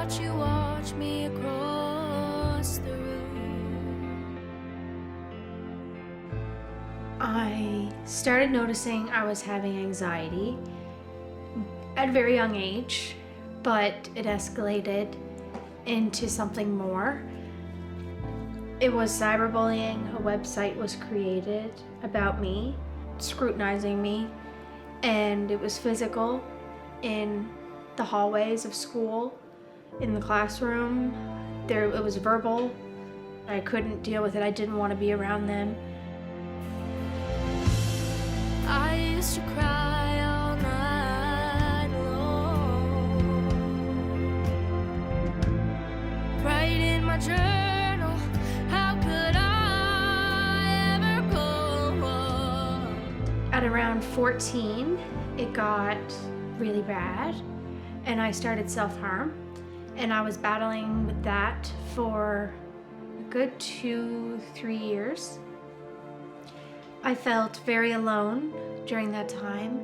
watch you watch me across the room. I started noticing I was having anxiety at a very young age, but it escalated into something more. It was cyberbullying. A website was created about me, scrutinizing me, and it was physical in the hallways of school, in the classroom. It was verbal. I couldn't deal with it. I didn't want to be around them. I used to cry all night long, write in my journal, how could I ever go on? At around 14, it got really bad, and I started self-harm, and I was battling with that for a good 2-3 years. I felt very alone during that time.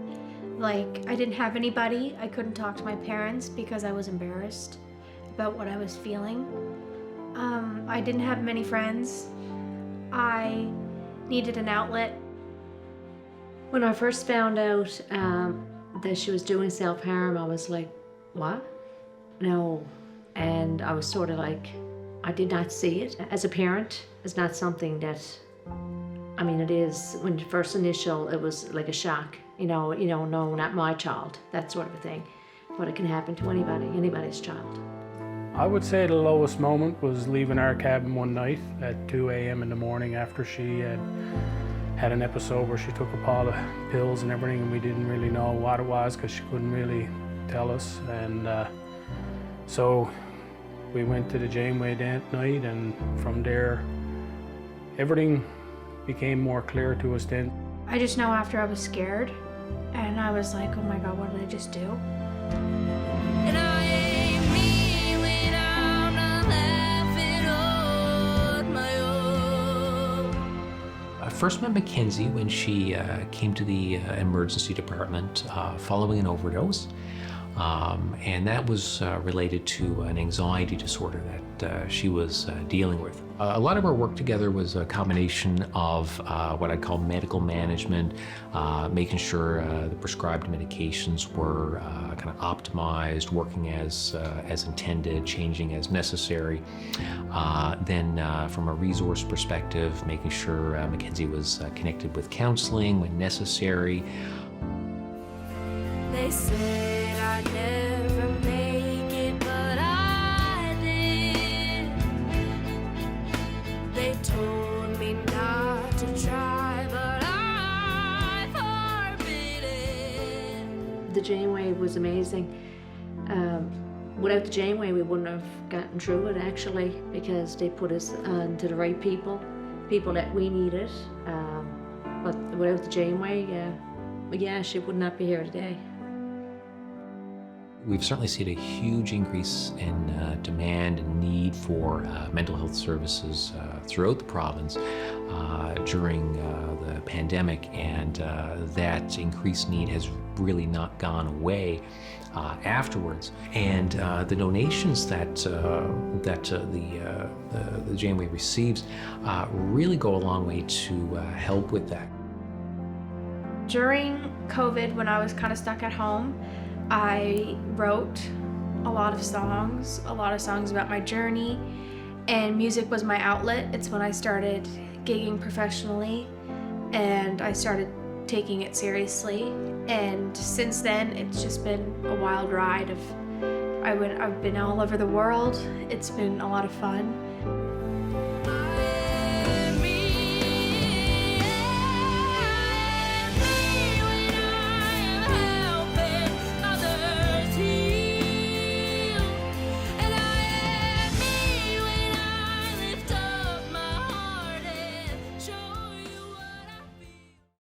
Like, I didn't have anybody. I couldn't talk to my parents because I was embarrassed about what I was feeling. I didn't have many friends. I needed an outlet. When I first found out that she was doing self-harm, I was like, what? No. And I was sort of like, I did not see it. As a parent, it's not something that, I mean, it is, when the first initial, it was like a shock, no, not my child, that sort of a thing. But it can happen to anybody, anybody's child. I would say the lowest moment was leaving our cabin one night at 2 a.m. in the morning after she had an episode where she took a pile of pills and everything, and we didn't really know what it was because she couldn't really tell us. And so we went to the Janeway that night, and from there, everything became more clear to us then. I just know after I was scared, and I was like, oh my God, what did I just do? And I ain't me when I'm not laughing on my own. I first met Mackenzie when she came to the emergency department following an overdose. And that was related to an anxiety disorder that she was dealing with. A lot of our work together was a combination of what I call medical management, making sure the prescribed medications were kind of optimized, working as intended, changing as necessary. Then from a resource perspective, making sure Mackenzie was connected with counseling when necessary. They said I'd never make it, but I did. They told me not to try, but I forbid it. The Janeway was amazing. Without the Janeway, we wouldn't have gotten through it, actually, because they put us on to the right people that we needed. But without the Janeway, she would not be here today. We've certainly seen a huge increase in demand and need for mental health services throughout the province during the pandemic, and that increased need has really not gone away afterwards. And the donations that the Janeway receives really go a long way to help with that. During COVID, when I was kind of stuck at home, I wrote a lot of songs about my journey, and music was my outlet. It's when I started gigging professionally, and I started taking it seriously. And since then, it's just been a wild ride. I've been all over the world. It's been a lot of fun.